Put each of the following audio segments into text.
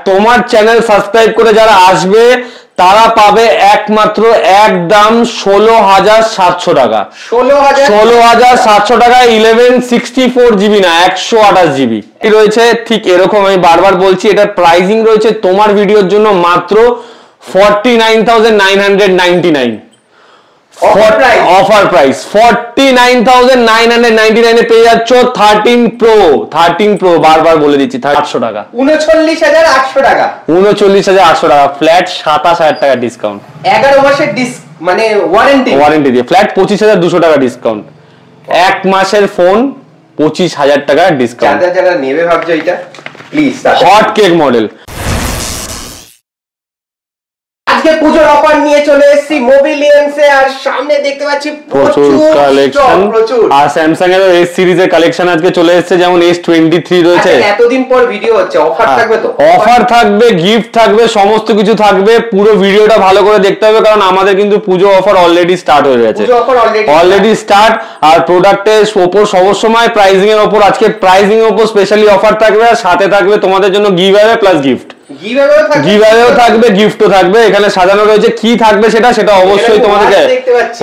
তোমার channel subscribe করে যারা আসবে তারা পাবে একমাত্র একদম 16,700 টাকা। 16,700 টাকা 1164 জিবি না 128 জিবি রয়েছে। ঠিক এরকম আমি বারবার বলছি, এটার প্রাইসিং রয়েছে তোমার ভিডিওর জন্য মাত্র 49,999 অফার প্রাইস। 49,999 এ পেয়ে যাচ্ছ 13 প্রো বারবার বলে দিচ্ছি 800 টাকা 39,800 টাকা 39,800 টাকা ফ্ল্যাট 27,000 টাকা ডিসকাউন্ট 11 মাসের মানে ওয়ারেন্টি দিয়ে ফ্ল্যাট 25,200 টাকা ডিসকাউন্ট। এক মাসের ফোন 25,000 টাকা ডিসকাউন্ট। যারা নেবে ভাবছো এটা প্লিজ হট কেক মডেল। আজকে পূজোর অফার নিয়ে চলে এসেছি মোবিলিয়ান্সে, আর সামনে দেখতে পাচ্ছি প্রচুর কালেকশন। আর স্যামসাং এর এস সিরিজের কালেকশন আজকে চলে এসেছে, যেমন S23 রয়েছে। এতদিন পর ভিডিও হচ্ছে, অফার থাকবে তো? অফার থাকবে, গিফট থাকবে, সমস্ত কিছু থাকবে। পুরো ভিডিওটা ভালো করে দেখতে হবে, কারণ আমাদের কিন্তু পুজো অফার অলরেডি স্টার্ট হয়ে গেছে। পুজো অফার অলরেডি স্টার্ট। আর প্রোডাক্টের উপর সবসময় প্রাইসিং এর উপর, আজকে প্রাইসিং এর উপর স্পেশালি অফার থাকবে। আর সাথে থাকবে তোমাদের জন্য গিভঅ্যাওয়ে প্লাস গিফট। গিভঅ্যাওয়েও থাকবে, গিফটও থাকবে। এখানে সাজানো রয়েছে, কি থাকবে সেটা অবশ্যই তোমাদেরকে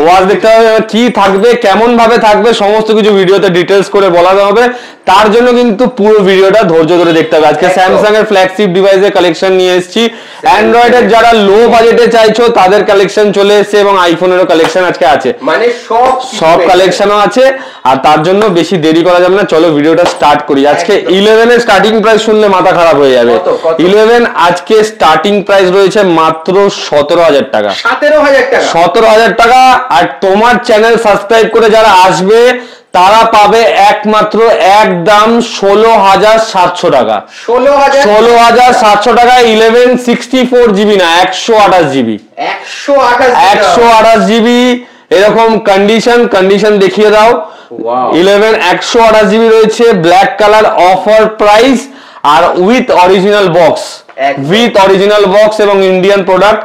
ওয়াচ দেখতে হবে। কি থাকবে, কেমন ভাবে থাকবে, সমস্ত কিছু ভিডিওতে ডিটেইলস করে বলা হবে। তার জন্য কিন্তু পুরো ভিডিওটা ধৈর্য ধরে দেখতে হবে। আজকে স্যামসাং এর ফ্ল্যাগশিপ ডিভাইসের কালেকশন নিয়ে এসেছি। অ্যান্ড্রয়েডের যারা লো বাজেটে চাইছো তাদের কালেকশন চলে এসেছে, এবং আইফোনেরও কালেকশন আজকে আছে, মানে সব কালেকশনও আছে। আর তার জন্য বেশি দেরি করা যাবে না, চলো ভিডিওটা স্টার্ট করি। আজকে 11 এর স্টার্টিং প্রাইস শুনলে মাথা খারাপ হয়ে যাবে। 11 আজকে স্টার্টিং প্রাইস রয়েছে মাত্র 17,000 টাকা। 17,000 টাকা। আর তোমার চ্যানেল সাবস্ক্রাইব করে যারা আসবে তারা পাবে একমাত্র একদম 16,700 টাকা। 16,700 টাকা 1164 জিবি না 128 জিবি 128 জিবি এরকম কন্ডিশন দেখিয়ে দাও। 11 128 জিবি রয়েছে, ব্ল্যাক কালার, অফার প্রাইস আর উইথ অরিজিনাল বক্স এবং ইন্ডিয়ান প্রোডাক্ট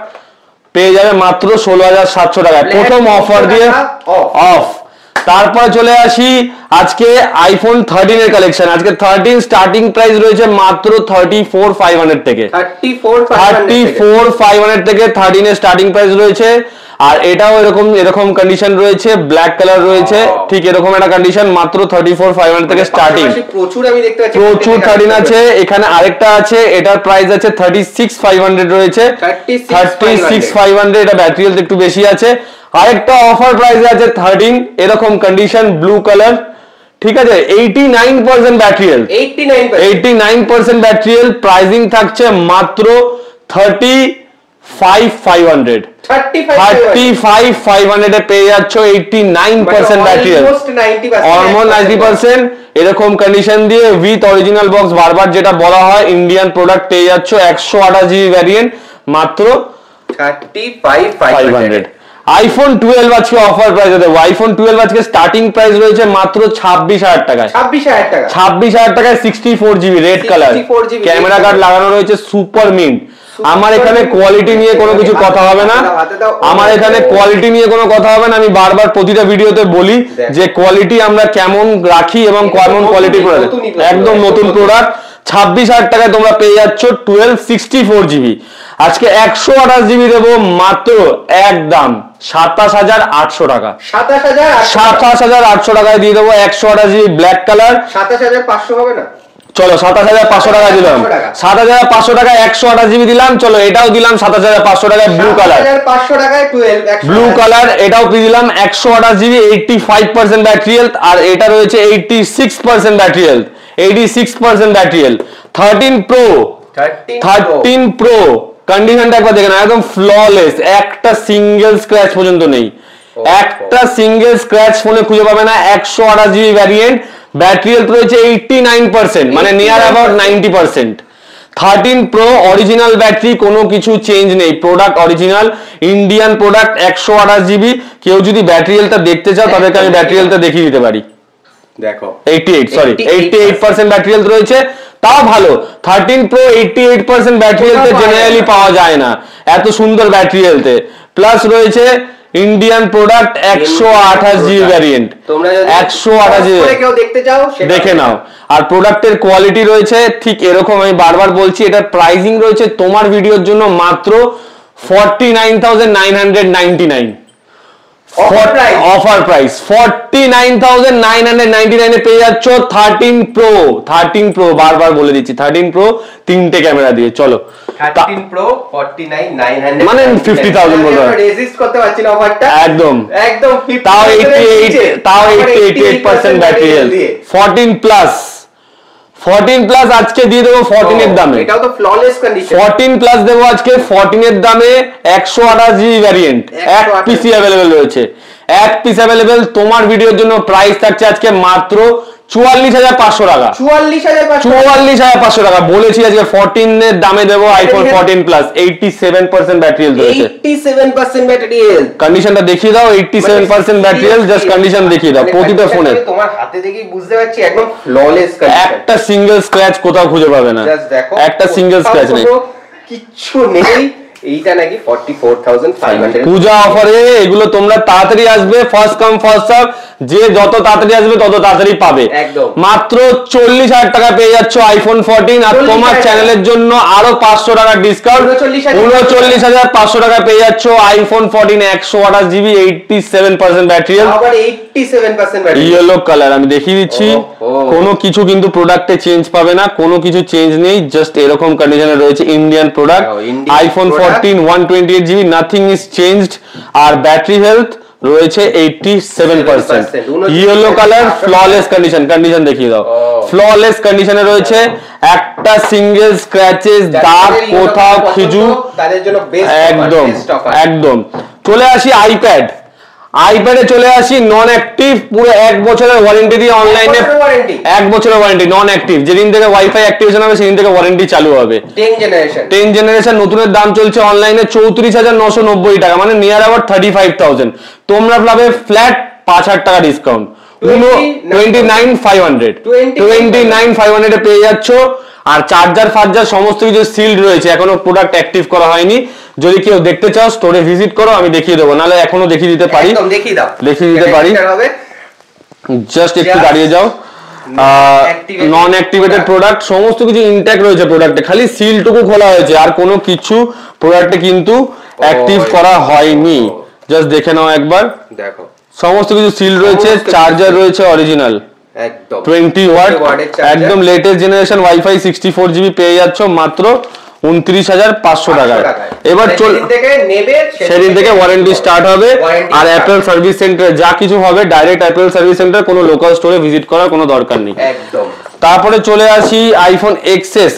পেয়ে যাবে মাত্র 16,700 টাকায় প্রথম অফার দিয়ে অফ। তারপর চলে আসি আজকে আইফোন 13 এর কালেকশন। আজকে 13 স্টার্টিং প্রাইস রয়েছে মাত্র 34,500 থেকে 34,500 থেকে 13 এর স্টার্টিং প্রাইস রয়েছে। আর এটাও এরকম কন্ডিশন রয়েছে, ব্ল্যাক কালার রয়েছে, ঠিক এরকম একটা কন্ডিশন, মাত্র 34,500 থেকে স্টার্টিং। প্রচুর আমি দেখতে পাচ্ছি, প্রচুর 13 আছে। এখানে আরেকটা আছে, এটার প্রাইস আছে 36,500 রয়েছে। 36,500 এটা ব্যাটারি হেলথ একটু বেশি আছে। আরেকটা অফার প্রাইস আছে 13 এরকম কন্ডিশন, ব্লু কালার, ঠিক আছে, 89% battery health, 89% battery health. Pricing থাকছে মাত্র 35,500 এ পেয়ে যাচ্ছ 89% ব্যাটারি হেলথ, অলমোস্ট 90%। এরকম কন্ডিশন দিয়ে উইথ অরিজিনাল বক্স, বারবার যেটা বলা হয়, ইন্ডিয়ান প্রোডাক্ট পেয়ে যাচ্ছ 128 জিবি ভ্যারিয়েন্ট মাত্র 35,500। আইফোন 12 আজকে অফার প্রাইসে দেবো। আইফোন 12 আজকে স্টার্টিং প্রাইস রয়েছে মাত্র 26,000 টাকায়। 26,000 টাকায় 64 GB red colour, camera card লাগানো রয়েছে, সুপার মিন্ট। আমার এখানে কোয়ালিটি নিয়ে কোনো কিছু কথা হবে না, আমি বারবার প্রতিটা ভিডিওতে বলি যে কোয়ালিটি আমরা কেমন রাখি এবং কেমন কোয়ালিটি করে, একদম নতুন প্রোডাক্ট। 26,000 টাকায় তোমরা পেয়ে যাচ্ছ 12 64 জিবি। আজকে 128 জিবি দেবো মাত্র একদম 27,800 টাকা। 27,800 টাকায় দিয়ে দেবো 128 জিবি ব্ল্যাক কালার। 27,500 হবে না? চলো 27,500 টাকা দিলাম। 7,500 টাকায় 128 জিবি দিলাম। চলো এটাও দিলাম 7,500 টাকায় ব্লু কালার, ব্লু কালার এটাও দিলাম 128 জিবি 85% ব্যাটারি হেলথ। আর এটা রয়েছে 86% battery health, 86% battery health. 13 pro কন্ডিশনটা একবার দেখে না, একদম ফ্ললেস, একটা সিঙ্গেল স্ক্র্যাচ পর্যন্ত নেই, একটা সিঙ্গেল স্ক্র্যাচ ফোনে খুঁজে পাবে না। 128 জিবি ভ্যারিয়েন্ট, ব্যাটারি হেলথ রয়েছে 89%, মানে near about 90%। 13 pro original battery, কোনো কিছু চেঞ্জ নেই, product original Indian product. 128 GB. কেউ যদি ব্যাটারি হেলথটা দেখতে চাও তাদেরকে আমি ব্যাটারি হেলথটা দেখিয়ে দিতে পারি। দেখো 88% ব্যাটারি হেলথ রয়েছে, তাও ভালো। 13 প্রো 88% ব্যাটারি হেলথে জেনারেলি পাওয়া যায় না, এত সুন্দর ব্যাটারি হেলথে। প্লাস রয়েছে ইন্ডিয়ান প্রোডাক্ট 128 জিবি ভ্যারিয়েন্ট, তোমরা যদি 128 জিবি কেউ দেখতে চাও দেখে নাও। আর প্রোডাক্টের কোয়ালিটি রয়েছে ঠিক এরকম, আমি বারবার বলছি, এটার প্রাইসিং রয়েছে তোমার ভিডিওর জন্য মাত্র 49,999 অফার প্রাইস। 49,999 এ পেয়ে যাচ্ছ 13 প্রো, বারবার বলে দিচ্ছি 13 প্রো, তিনটে ক্যামেরা দিয়ে। চলো 13 প্রো 49,999 মানে 50,000 বলতে রেজিস্ট করতে পারছি না অফারটা, একদম 50, তাও 88% ব্যাটারি হেলথ। 14 প্লাস আজকে দিয়ে দেবো 14 এর দামে, এটাও তো ফ্ললেস কন্ডিশন। 14 প্লাস দেবো আজকে 14 এর দামে, 128 জিবি ভ্যারিয়েন্ট, এক পিসি अवेलेबल রয়েছে, এক পিস अवेलेबल। তোমার ভিডিওর জন্য প্রাইস থাকছে আজকে মাত্র 44,500 টাকা। 44,500 টাকা বলেছি আজকে 14 এর দামে দেবো আইফোন 14 প্লাস। 87% ব্যাটারি হেলথ রয়েছে, 87% ব্যাটারি হেলথ। কন্ডিশনটা দেখিয়ে দাও, 87% ব্যাটারি হেলথ, জাস্ট কন্ডিশন দেখিয়ে দাও প্রতিটা ফোনে। তোমার হাতে দেখেই বুঝতে পারছি একদম ফ্ললেস কন্ডিশন, একটা সিঙ্গেল স্ক্র্যাচ কোথাও খুঁজে পাবে না, জাস্ট দেখো একটা সিঙ্গেল স্ক্র্যাচ নেই, কিচ্ছু নেই। এইটা নাকি 44,500 পূজা অফারে এগুলো তোমরা তাড়াতাড়ি আসবে, ফার্স্ট কাম ফার্স্ট সার্ভ, যে যত তাড়াতাড়ি আসবে তত তাড়াতাড়ি পাবে। মাত্র 40,000 টাকা পেয়ে যাচ্ছ আইফোন 14, আর তোমার চ্যানেলের জন্য আরো 500 টাকা ডিসকাউন্ট, 39,500 টাকা পেয়ে যাচ্ছ আইফোন 14 128 জিবি 87% ব্যাটারি হেলথ, আবার 87% ব্যাটারি ইয়েলো কালার। আমি দেখিয়ে দিচ্ছি, কোনো কিছু কিন্তু প্রোডাক্টে চেঞ্জ পাবে না, কোনো কিছু চেঞ্জ নেই, জাস্ট এরকম কন্ডিশনে রয়েছে Indian product iPhone 14 128 GB, nothing is changed. আর ব্যাটারি হেলথ রয়েছে 87%, ইয়েলো কালার, ফ্ললেস কন্ডিশন দেখিয়ে দাও, ফ্ললেস কন্ডিশনে রয়েছে, একটা সিঙ্গেল স্ক্র্যাচেস দাগ কোথাও খিজু, তাদের জন্য বেস্ট একদম একদম। চলে আসি আইপ্যাডে চলে আসি, নন অ্যাক্টিভ, পুরো 1 বছরের ওয়ারেন্টি দিয়ে অনলাইনে, 1 বছরের ওয়ারেন্টি নন অ্যাক্টিভ, যেদিন থেকে ওয়াইফাই অ্যাক্টিভেশন হবে সেদিন থেকে ওয়ারেন্টি চালু হবে। 10 জেনারেশন নতুনের দাম চলছে অনলাইনে 34,990 টাকা, মানে নিয়ার অ্যাবাউট 35,000। তোমরা পাবে ফ্ল্যাট 5,000 টাকা ডিসকাউন্ট, 29,500 এ পেয়ে যাচ্ছ। আর চার্জার সমস্ত কিছু সিলড রয়েছে, এখনো প্রোডাক্ট অ্যাক্টিভ করা হয়নি। যদি কেউ দেখতে চাও স্টোরে ভিজিট করো, আমি দেখিয়ে দেবো, নাহলে এখনো দেখিয়ে দিতে পারি, জাস্ট একটু দাঁড়িয়ে যাও। নন অ্যাক্টিভেটেড প্রোডাক্ট, সমস্ত কিছু ইনট্যাক্ট রয়েছে প্রোডাক্টে, খালি সিলটুকু খোলা হয়েছে, আর কোনো কিছু প্রোডাক্টে কিন্তু অ্যাক্টিভ করা হয়নি। জাস্ট দেখে নাও একবার, দেখো সমস্ত কিছু সিল রয়েছে, চার্জার রয়েছে অরিজিনাল একদম 20 ওয়াট, একদম লেটেস্ট জেনারেশন ওয়াইফাই 64 জিবি পেয়ে যাচ্ছ মাত্র 29,500 টাকায়। এবার সেদিন থেকে ওয়ারেন্টি স্টার্ট হবে। আর অ্যাপেল সার্ভিস সেন্টারে যা কিছু হবে ডাইরেক্ট অ্যাপেল সার্ভিস সেন্টার, কোনো লোকাল স্টোরে ভিজিট করার কোনো দরকার নেই একদম। তারপরে চলে আসি আইফোন এক্সএস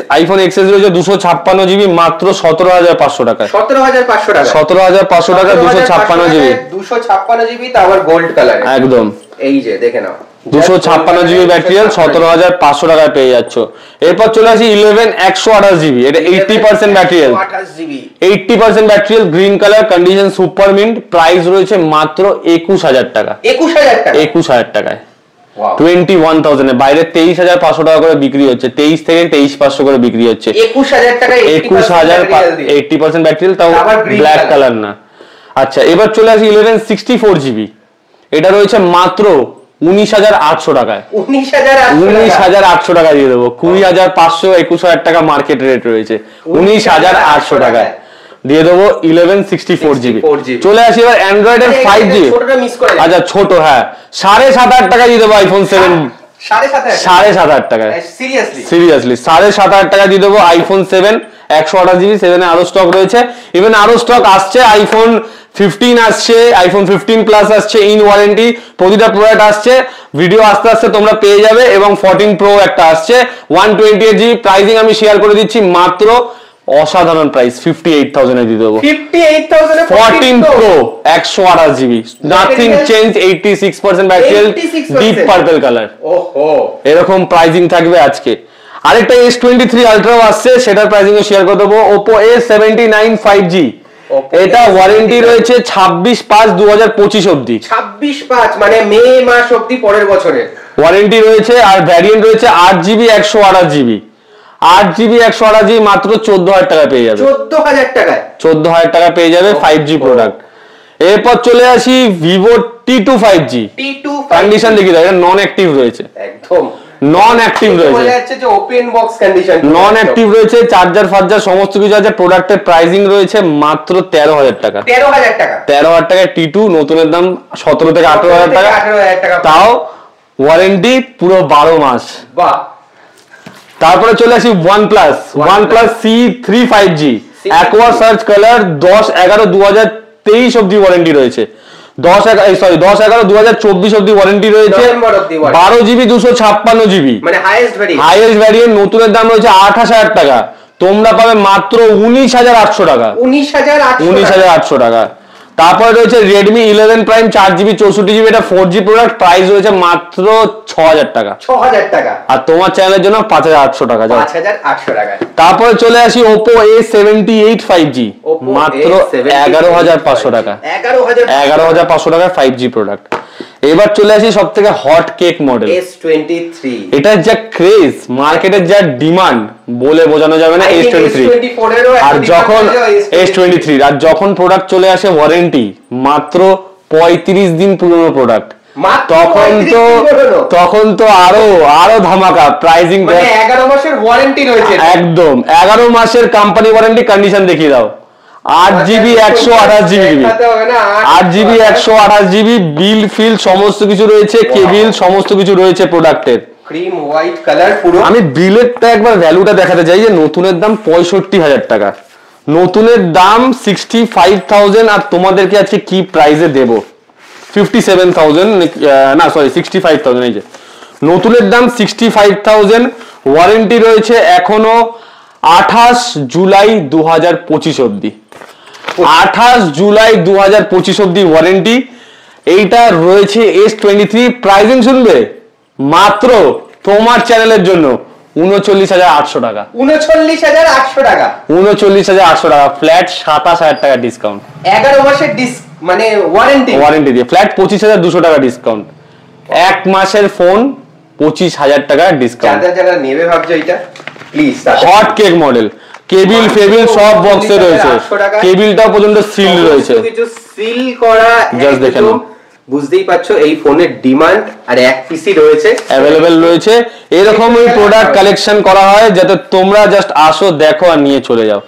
রয়েছে 256 জিবি মাত্র 17,500 টাকায়, 17,500 টাকা 256 জিবি, 256 জিবি, তারপর গোল্ড কালার একদম। এই যে দেখে নাও, 256 জিবি ব্যাটারি, 17,500 টাকায় পেয়ে যাচ্ছ। এরপর চলে আসি 11 128 জিবি, এটা 80% battery, 80% battery, green colour, condition super mint, price রয়েছে মাত্র 21,000 টাকা, 21,000 টাকায় 21,000 এ, বাইরে 23,500 টাকা করে বিক্রি হচ্ছে, 23 থেকে 23,500 করে বিক্রি হচ্ছে, 21,000 টাকা 80% ব্যাটারি, তাও ব্ল্যাক কালার না। আচ্ছা, এবার চলে আসি 11 64 জিবি, এটা রয়েছে মাত্র 19,800 টাকায়, 19,800 টাকা দিয়ে দেবো, 20,500 21,000 টাকা মার্কেট রেট রয়েছে, 19,800 টাকায় দিয়ে দেবো 11 64 জিবি। চলে আসি এবার অ্যান্ড্রয়েডের 5G, আচ্ছা ছোট, হ্যাঁ 7,500 টাকা দিয়ে দেবো আইফোন 7, 7,500 টাকায়, সিরিয়াসলি 7,500 টাকা দিয়ে দেবো আইফোন 7 128 জিবি। 7 এ আরো স্টক রয়েছে, ইভেন আরো স্টক আসছে, আইফোন 15 আসছে, আইফোন 15 প্লাস আসছে, ইন ওয়ারেন্টি প্রতিটা প্রোডাক্ট আসছে, ভিডিও আস্তে আস্তে তোমরা পেয়ে যাবে। এবং 14 প্রো একটা আসছে 128 জিবি, প্রাইসিং আমি শেয়ার করে দিচ্ছি, মাত্র অসাধারণ প্রাইস 58,000 এ দিয়ে দেবো, 14 pro 128 GB, nothing change, 86% battery, deep purple colour, এরকম প্রাইসিং থাকবে আজকে। আরেকটা S23 আলট্রা আসছে, সেটার প্রাইসিং শেয়ার করে দেবো, Oppo A79 5G, এটা ওয়ারেন্টি রয়েছে 26/5/2025 অবধি, 26/5 মানে মে মাস অবধি, পরের বছরে ওয়ারেন্টি রয়েছে। আর ভ্যারিয়েন্ট রয়েছে 8GB 128 জিবি, 8GB 128 জিবি মাত্র 14,000 টাকা পেয়ে যাবে, 14,000 টাকায়, 14,000 টাকা পেয়ে যাবে 5G প্রোডাক্ট। এরপর চলে আসি ভিভো T2 5G। কন্ডিশন দেখি দাও, এটা নন অ্যাক্টিভ রয়েছে, একদম নন অ্যাক্টিভ রয়েছে, বলা যাচ্ছে যে ওপেন বক্স কন্ডিশন, নন অ্যাক্টিভ রয়েছে, চার্জার ফার্জার সমস্ত কিছু আছে। প্রোডাক্টের প্রাইসিং রয়েছে মাত্র 13,000 টাকা। 13,000 টাকা, 13,000 টাকায় T2, নতুনের দাম 17 থেকে 18,000 টাকা, তাও ওয়ারেন্টি পুরো 12 মাস। বাহ। তারপরে চলে আসি OnePlus C3 5G aqua search colour, 10/11/2023 অবধি ওয়ারেন্টি রয়েছে, 10/11/2024 অবধি ওয়ারেন্টি রয়েছে, 12GB 256GB মানে হাইয়েস্ট ভ্যারিয়েন্ট। নতুনের দাম রয়েছে 28,000 টাকা, তোমরা পাবে মাত্র 19,800 টাকা, 19,800 টাকা। তারপরে রয়েছে Redmi 11 Prime 4GB 64GB, এটা 4G প্রোডাক্ট, প্রাইস রয়েছে মাত্র 6,000 টাকা, 6,000 টাকা। আর তোমার চ্যানেলের জন্য 5,800 টাকা। 5,800 টাকা। তারপরে চলে আসি Oppo A78 5G, মাত্র 11,500 টাকা, 11,500 টাকা 5G প্রোডাক্ট। এবার চলে আসি সব থেকে হট কেক মডেল S23। এটা যা ক্রেজ, মার্কেটের যা ডিমান্ড বলে বোঝানো যাবে না। S23 আর যখন S23 আর যখন প্রোডাক্ট চলে আসে ওয়ারেন্টি মাত্র 35 দিন পুরনো প্রোডাক্ট, তখন তো আরো ধামাকা প্রাইসিং। 11 মাসের ওয়ারেন্টি রয়েছে, একদম 11 মাসের কোম্পানি ওয়ারেন্টি। কন্ডিশন দেখিয়ে দাও, 8GB 128GB, 8GB 128GB, বিল ফিল সমস্ত কিছু রয়েছে, কেবিল সমস্ত কিছু রয়েছে প্রোডাক্টের। ক্রিম হোয়াইট কালার পুরো। আমি বিলেরটা একবার ভ্যালুটা দেখাতে চাই যে নতুনের দাম 65,000 টাকা, নতুনের দাম 65,000, আর তোমাদেরকে আজকে কি প্রাইসে দেব 57,000, না সরি 65,000। এই যে নতুনের দাম 65,000, ওয়ারেন্টি রয়েছে এখনো 28 জুলাই 2025 অবধি, 28 জুলাই 2025 অবধি ওয়ারেন্টি। এইটা রয়েছে S23। প্রাইসিং শুনবে মাত্র তোমার চ্যানেলের জন্য 39,800 টাকা, 39,800 টাকা, 39,800 টাকা, ফ্ল্যাট 27,000 টাকা ডিসকাউন্ট, 11 মাসের মানে ওয়ারেন্টি দিয়ে ফ্ল্যাট 25,200 টাকা ডিসকাউন্ট, এক মাসের ফোন 25,000 টাকা ডিসকাউন্ট। যারা নেবে ভাবছো এটা please, hot cake model, cable ফেবিল সব বক্সে রয়েছে, কেবিলটাও পর্যন্ত সিল রয়েছে, কিছু সিল করা, জাস্ট দেখে নাও। বুঝতেই পারছো এই ফোনের ডিমান্ড, আর এক পিসি রয়েছে, অ্যাভেলেবেল রয়েছে। এরকমই প্রোডাক্ট কালেকশন করা হয় যাতে তোমরা জাস্ট আসো, দেখো আর নিয়ে চলে যাও।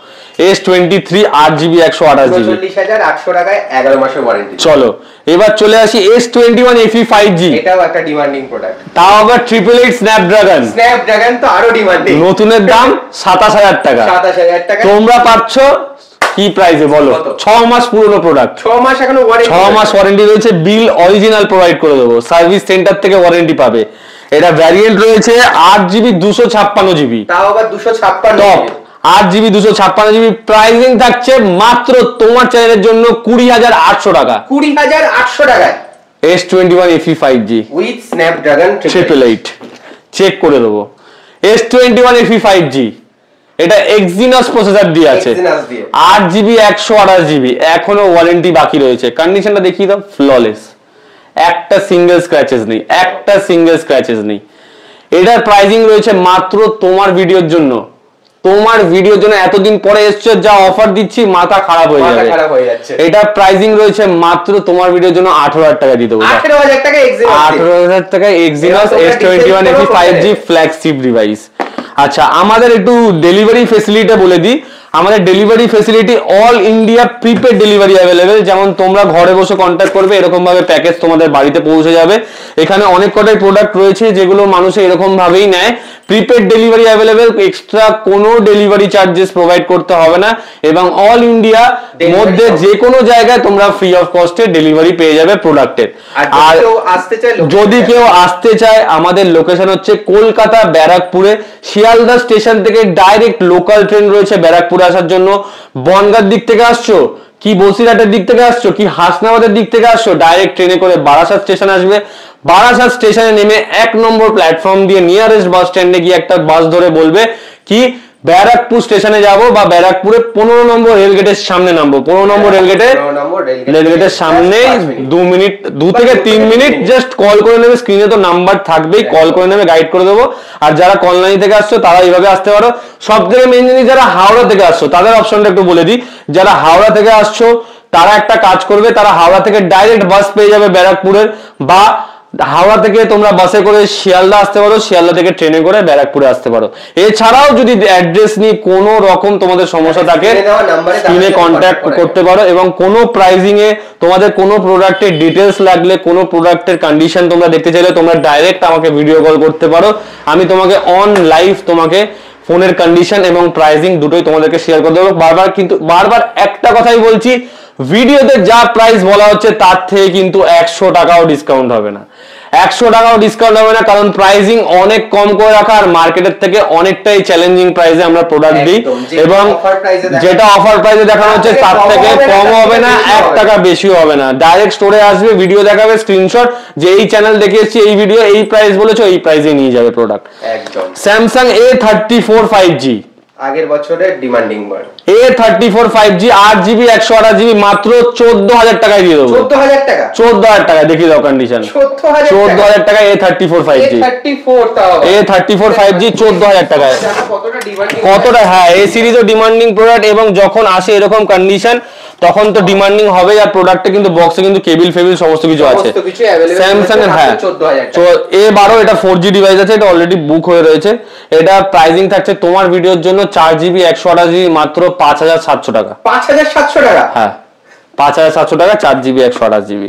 S23 8GB 128GB, 39,800 টাকায় 11 মাসের ওয়ারেন্টি। চলো এবার চলে আসি S21 FE 5G, এটাও একটা ডিমান্ডিং প্রোডাক্ট, তাও আবার 888 স্ন্যাপড্রাগন তো আরো ডিমান্ডিং। নতুনের দাম 27,000 টাকা, 27,000 টাকা। তোমরা পাচ্ছ কি প্রাইসে বলো? 6 মাস পুরনো প্রোডাক্ট, 6 মাস এখনো ওয়ারেন্টি, 6 মাস ওয়ারেন্টি রয়েছে, বিল অরিজিনাল প্রোভাইড করে দেবো, সার্ভিস সেন্টার থেকে ওয়ারেন্টি পাবে। এটা ভ্যারিয়েন্ট রয়েছে 8GB 256GB, তাও আবার 256 টপ 8GB 256GB। প্রাইসিং থাকছে মাত্র তোমার চ্যানেলের জন্য 20,800 টাকা, 20,800 টাকায় S21 FE 5G with Snapdragon 888 check করে দেবো। S21 FE 5G, এটা এক্সিনস প্রসেসর দিয়ে আছে, 8GB 128GB, এখনো ওয়ারেন্টি বাকি রয়েছে। কন্ডিশনটা দেখিয়ে দাও, ফ্ললেস, একটা সিঙ্গেল স্ক্র্যাচেস নেই, একটা সিঙ্গেল স্ক্র্যাচেস নেই। এটার প্রাইসিং রয়েছে মাত্র তোমার ভিডিওর জন্য, তোমার ভিডিওর জন্য এতদিন পরে এসছো, যা অফার দিচ্ছি মাথা খারাপ হয়ে যাবে। এটা প্রাইসিং রয়েছে মাত্র তোমার ভিডিওর জন্য 18,000 টাকা দিয়ে দেবো, 18,000 টাকা এক্সিনস, 18,000 টাকা Exynos S21 FE 5G flagship device. আচ্ছা, আমাদের একটু ডেলিভারি ফেসিলিটি বলে দিই। আমাদের delivery facility all India prepaid delivery available, যেমন তোমরা ঘরে বসে কন্ট্যাক্ট করবে, এরকম ভাবে প্যাকেজ তোমাদের বাড়িতে পৌঁছে যাবে। এখানে অনেক কটাই প্রোডাক্ট রয়েছে যেগুলো মানুষে এরকম ভাবেই নেয়। প্রিপেড ডেলিভারি অ্যাভেলেবেল, এক্সট্রা কোনো ডেলিভারি চার্জেস প্রোভাইড করতে হবে না, এবং অল ইন্ডিয়া মধ্যে যে কোনো জায়গায় তোমরা ফ্রি অফ কস্টে ডেলিভারি পেয়ে যাবে প্রোডাক্টের। আর যদি কেউ আসতে চায়, আমাদের লোকেশন হচ্ছে কলকাতা ব্যারাকপুরে, শিয়ালদা স্টেশন থেকে ডাইরেক্ট লোকাল ট্রেন রয়েছে ব্যারাকপুরে আসার জন্য। বনগাঁর দিক থেকে আসছো কি বসিরহাটের দিক থেকে আসছো কি হাসনাবাদের দিক থেকে আসছো, ডাইরেক্ট ট্রেনে করে বারাসাত স্টেশন আসবে। বারাসাত স্টেশনে নেমে 1 নম্বর প্ল্যাটফর্ম দিয়ে নিয়ারেস্ট বাস স্ট্যান্ডে গিয়ে একটা বাস ধরে বলবে কি ব্যারাকপুর স্টেশনে যাব, বা ব্যারাকপুরে 15 নম্বর রেলগেটের সামনে নামবো। 15 নম্বর রেলগেটের সামনে 2 থেকে 3 মিনিট জাস্ট কল করে নেবে, স্ক্রিনে তো নাম্বার থাকবেই, কল করে নেবে, গাইড করে দেবো। আর যারা কল্যাণী থেকে আসছো তারা এইভাবে আসতে পারো। সব থেকে মেন জিনিস, যারা হাওড়া থেকে আসছো তাদের অপশনটা একটু বলে দিই। যারা হাওড়া থেকে আসছো তারা একটা কাজ করবে, তারা হাওড়া থেকে ডাইরেক্ট বাস পেয়ে যাবে ব্যারাকপুরের, বা হাওড়া থেকে তোমরা বাসে করে শিয়ালদা আসতে পারো, শিয়ালদা থেকে ট্রেনে করে ব্যারাকপুরে আসতে পারো। এছাড়াও যদি অ্যাড্রেস নিয়ে কোনো রকম তোমাদের সমস্যা থাকে স্ক্রিনে কন্ট্যাক্ট করতে পারো, এবং কোনো প্রাইজিং এ তোমাদের কোনো প্রোডাক্টের ডিটেলস লাগলে, কোনো প্রোডাক্টের কন্ডিশন তোমরা দেখতে চাইলে তোমরা ডাইরেক্ট আমাকে ভিডিও কল করতে পারো। আমি তোমাকে অন লাইভ তোমাকে ফোনের কন্ডিশন এবং প্রাইজিং দুটোই তোমাদেরকে শেয়ার করে দেবো। বারবার একটা কথাই বলছি, ভিডিওতে যা প্রাইস বলা হচ্ছে তার থেকে কিন্তু 100 টাকাও ডিসকাউন্ট হবে না, 100 টাকাও ডিসকাউন্ট হবে না, কারণ প্রাইজিং অনেক কম করে রাখা, আর মার্কেটের থেকে অনেকটাই চ্যালেঞ্জিং প্রাইসে আমরা প্রোডাক্ট দিই, এবং যেটা অফার প্রাইসে দেখানো হচ্ছে তার থেকে কম হবে না, 1 টাকা বেশিও হবে না। ডাইরেক্ট স্টোরে আসবে, ভিডিও দেখাবে, স্ক্রিনশট যে এই চ্যানেল দেখে এসেছি, এই ভিডিও এই প্রাইস বলেছো, এই প্রাইসে নিয়ে যাবে প্রোডাক্ট। একদম স্যামসাং A34 5G আগের বছরের demanding model, A34 5G 8GB 128GB মাত্র 14,000 টাকায় দিয়ে দেবো। 14,000 টাকা? 14,000 টাকা দেখিয়ে দাও কন্ডিশন। 14,000 টাকা A34 5G, A34 5G 14,000 টাকায়। কতটা, হ্যাঁ এই সিরিজও ডিমান্ডিং প্রোডাক্ট, এবং যখন আসে এরকম কন্ডিশন তখন তো ডিমান্ডিং হবে। আর প্রোডাক্টে কিন্তু বক্সে কিন্তু কেবিল ফেবিল সমস্ত কিছু আছে স্যামসাং এর। হ্যাঁ, তো A12 এটা 4G ডিভাইস আছে, এটা অলরেডি বুক হয়ে রয়েছে। এটা প্রাইসিং থাকছে তোমার ভিডিওর জন্য 4GB 128GB মাত্র 5,700 টাকা। 5,700 টাকা? হ্যাঁ, 5,700 টাকা 4GB 128GB।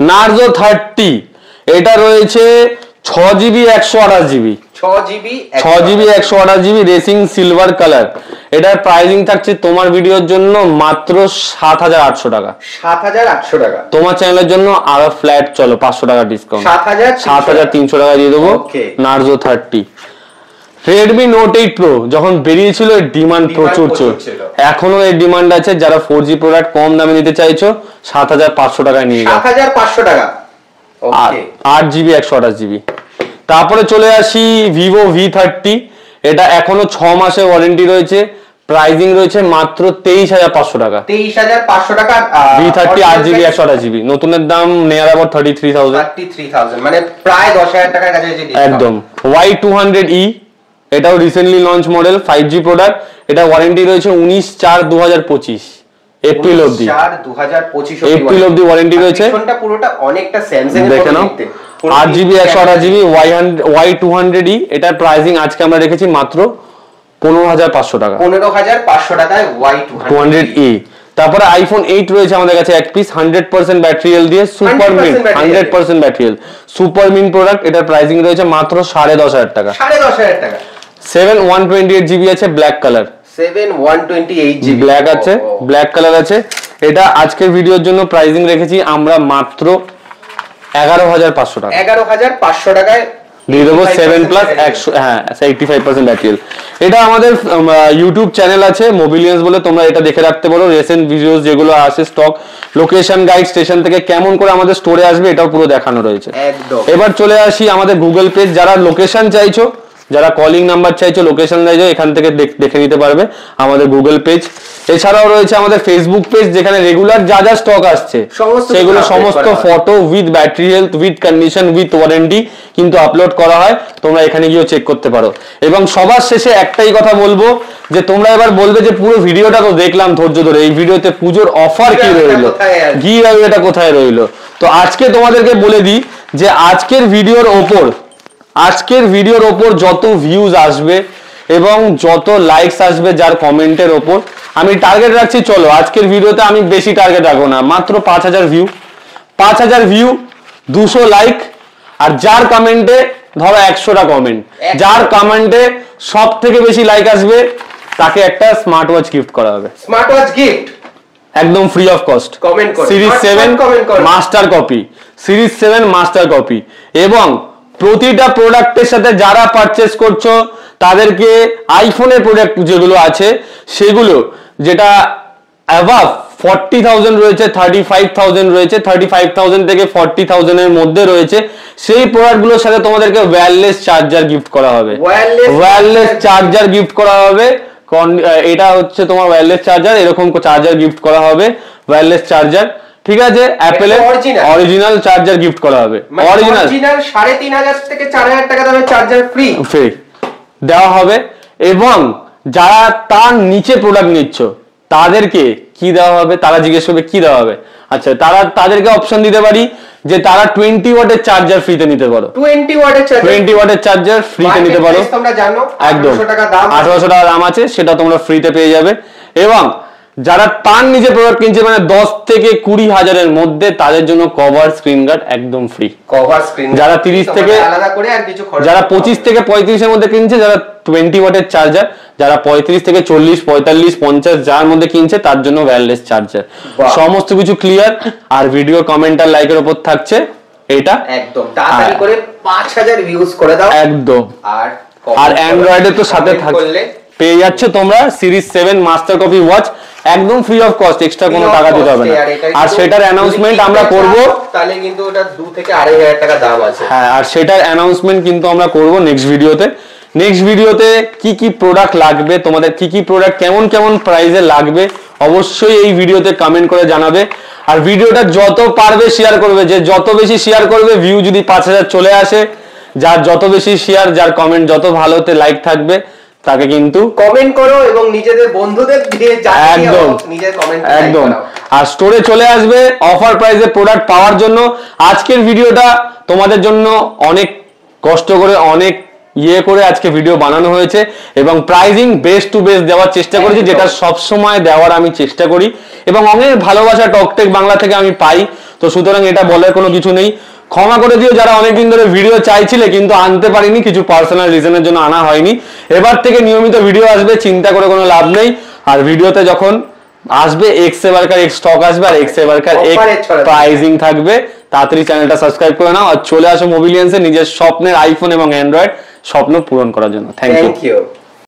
নার্জো 30 এটা রয়েছে 6GB 128GB, 6GB 128GB racing silver colour. এটার প্রাইসিং থাকছে তোমার ভিডিওর জন্য মাত্র 7,800 টাকা। 7,800 টাকা তোমার চ্যানেলের জন্য আরো ফ্ল্যাট চলো 500 টাকা ডিসকাউন্ট, 7,300 টাকা দিয়ে দেবো। নার্জো 30। Redmi Note 8 Pro যখন বেরিয়েছিল এর ডিমান্ড প্রচুর ছিল, এখনো এর ডিমান্ড আছে। যারা 4G প্রোডাক্ট কম দামে নিতে চাইছো 7,500 টাকায় নিয়ে যাও। 7,500 টাকা, ওকে। 8GB 128GB। তারপরে চলে আসি Vivo V30, এটা এখনো 6 মাসের ওয়ারেন্টি রয়েছে, প্রাইসিং রয়েছে মাত্র 23,500 টাকা। 23,500 টাকা V30 8GB 128GB, নতুনের দাম নিয়ার অ্যাবাউট 33,000, মানে প্রায় 10,000 টাকার কাছে। একদম। Y200E এটাও recently launch model, 5G product. এটা ওয়ারেন্টি রয়েছে 19/4/2025 এপ্রিল অবধি, 2025 এপ্রিল অবধি ওয়ারেন্টি রয়েছে। ফোনটা পুরোটা অনেকটা স্যামসাং এর দেখে নাও। 8GB 128GB Y200E, এটার প্রাইসিং আজকে আমরা রেখেছি মাত্র 15,500 টাকা। 15,500 টাকায় Y200E। তারপরে আইফোন 8 রয়েছে আমাদের কাছে এক পিস, 100% ব্যাটারি হেলথ দিয়ে, super mint 100% battery health, super mint product. এটার প্রাইসিং রয়েছে মাত্র 10,500 টাকা। 10,500 টাকা। 7/128GB আছে ব্ল্যাক কালার, 7/128GB ব্ল্যাক আছে, ব্ল্যাক কালার আছে। এটা আজকের ভিডিওর জন্য প্রাইসিং রেখেছি আমরা মাত্র 11,500 টাকা। 11,500 টাকায় দিয়ে দেবো 7+100, হ্যাঁ 85% ব্যাটারি। এটা আমাদের ইউটিউব চ্যানেল আছে মোবিলিয়ান্স বলে, তোমরা এটা দেখে রাখতে পারো। রিসেন্ট ভিডিওস যেগুলো আসে, স্টক, লোকেশন গাইড, স্টেশন থেকে কেমন করে আমাদের স্টোরে আসবে এটাও পুরো দেখানো রয়েছে। এবার চলে আসি আমাদের গুগল পেজ। যারা লোকেশন চাইছো, যারা কলিং নাম্বার চাইছো, লোকেশন চাইছো, এখান থেকে দেখে নিতে পারবে আমাদের গুগল পেজ। এছাড়াও রয়েছে আমাদের ফেসবুক পেজ, যেখানে রেগুলার যা যা স্টক আসছে সেগুলো সমস্ত photo with battery health, with condition, with warranty কিন্তু আপলোড করা হয়। তোমরা এখানে গিয়েও চেক করতে পারো। এবং সবার শেষে একটাই কথা বলবো, যে তোমরা এবার বলবে যে পুরো ভিডিওটা তো দেখলাম ধৈর্য ধরে, এই ভিডিওতে পুজোর অফার কি রইলো, গিভঅ্যাওয়ে এটা কোথায় রইলো। তো আজকে তোমাদেরকে বলে দিই যে আজকের ভিডিওর ওপর যত ভিউজ আসবে এবং যত লাইকস আসবে যার কমেন্টের ওপর, আমি টার্গেট রাখছি, চলো আজকের ভিডিওতে আমি বেশি টার্গেট রাখবো না, মাত্র 5,000 ভিউ, 5,000 ভিউ, 200 লাইক, আর যার কমেন্টে ধরো 100টা কমেন্ট, যার কমেন্টে সব থেকে বেশি লাইক আসবে তাকে একটা স্মার্ট ওয়াচ গিফট করা হবে। স্মার্ট ওয়াচ গিফট একদম free of cost, series 7 master copy, series 7 master copy. এবং প্রতিটা প্রোডাক্টের সাথে যারা পারচেস করছো তাদেরকে আইফোনের প্রোডাক্ট যেগুলো আছে সেগুলো, যেটা অ্যাবাভ 40,000 রয়েছে, 35,000 রয়েছে, 35,000 থেকে 40,000 এর মধ্যে রয়েছে, সেই প্রোডাক্টগুলোর সাথে তোমাদেরকে ওয়্যারলেস চার্জার গিফট করা হবে। ওয়্যারলেস চার্জার গিফট করা হবে। এটা হচ্ছে তোমার ওয়্যারলেস চার্জার, এরকম চার্জার গিফট করা হবে, ওয়্যারলেস চার্জার। ঠিক আছে, অ্যাপেলের অরিজিনাল চার্জার গিফট করা হবে। অরিজিনাল 3,500 থেকে 4,000 টাকা দামের চার্জার ফ্রি দেওয়া হবে। এবং যারা তার নিচে প্রোডাক্ট নিচ্ছ তাদেরকে কি দেওয়া হবে, তারা জিজ্ঞেস করবে কি দেওয়া হবে। আচ্ছা, তাদেরকে অপশন দিতে পারি যে তারা 20 ওয়াটের চার্জার ফ্রিতে নিতে পারো, 20 ওয়াটের চার্জার ফ্রিতে নিতে পারো। তোমরা জানো একদম 1800 টাকা দাম, 1800 টাকা দাম আছে, সেটা তোমরা ফ্রিতে পেয়ে যাবে। এবং যারা তার নিজে প্রোডাক্ট কিনছে মানে 10 থেকে 20 হাজারের মধ্যে, তাদের জন্য কভার স্ক্রিন গার্ড একদম ফ্রি। কভার স্ক্রিন যারা 30 থেকে আলাদা করে আর কিছু খরচ, যারা 25 থেকে 35 এর মধ্যে কিনছে, যারা 20 ওয়াটের চার্জার, যারা 35 থেকে 40 45 50 যার মধ্যে কিনছে তার জন্য ওয়্যারলেস চার্জার। সমস্ত কিছু ক্লিয়ার। আর ভিডিও কমেন্ট আর লাইকের উপর থাকছে এটা, একদম তাড়াতাড়ি করে 5000 ভিউজ করে দাও একদম। আর অ্যান্ড্রয়েডে তো সাথে থাকলে পেয়ে যাচ্ছে তোমরা সিরিজ 7 মাস্টার কপি ওয়াচ একদম ফ্রি অফ কস্ট, এক্সট্রা কোনো টাকা দিতে হবে না। আর সেটার অ্যানাউন্সমেন্ট আমরা করব, তাহলে কিন্তু ওটা 2 থেকে 2500 টাকা দাম আছে। হ্যাঁ, আর সেটার অ্যানাউন্সমেন্ট কিন্তু আমরা করব নেক্সট ভিডিওতে। নেক্সট ভিডিওতে কি কি প্রোডাক্ট লাগবে, তোমাদের কি কি প্রোডাক্ট কেমন কেমন প্রাইসে লাগবে, অবশ্যই এই ভিডিওতে কমেন্ট করে জানাবে। আর ভিডিওটা যত পারবে শেয়ার করবে, যে যত বেশি শেয়ার করবে, ভিউ যদি 5000 চলে আসে, যার যত বেশি শেয়ার, যার কমেন্ট যত ভালোতে লাইক থাকবে, তাকে কিন্তু কমেন্ট করো এবং নিজেদের বন্ধুদের দিয়ে একদম নিজের কমেন্ট একদম। আর স্টোরে চলে আসবে অফার প্রাইসে প্রোডাক্ট পাওয়ার জন্য। আজকের ভিডিওটা তোমাদের জন্য অনেক কষ্ট করে, অনেক করে আজকে ভিডিও বানানো হয়েছে, এবং প্রাইজিং বেস্ট টু বেস্ট দেওয়ার চেষ্টা করেছি, যেটা সব সময় দেওয়ার আমি চেষ্টা করি, এবং অনেক ভালোবাসা টকটেক বাংলা থেকে আমি পাই। তো সুতরাং এটা বলার কোনো কিছু নেই। ক্ষমা করে দিও যারা অনেকদিন ধরে ভিডিও চাইছিলে কিন্তু আনতে পারিনি, কিছু পার্সোনাল রিজনের জন্য আনা হয়নি। এবার থেকে নিয়মিত ভিডিও আসবে, চিন্তা করে কোনো লাভ নেই। আর ভিডিওতে যখন আসবে এক্স এবারকার এক্স স্টক আসবে, আর এক্স এবারকার এক্স প্রাইজিং থাকবে। তাড়াতাড়ি চ্যানেলটা সাবস্ক্রাইব করে নাও, আর চলে আসো মোবিলিয়ান্সে নিজের স্বপ্নের আইফোন এবং অ্যান্ড্রয়েড স্বপ্ন পূরণ করার জন্য। Thank you.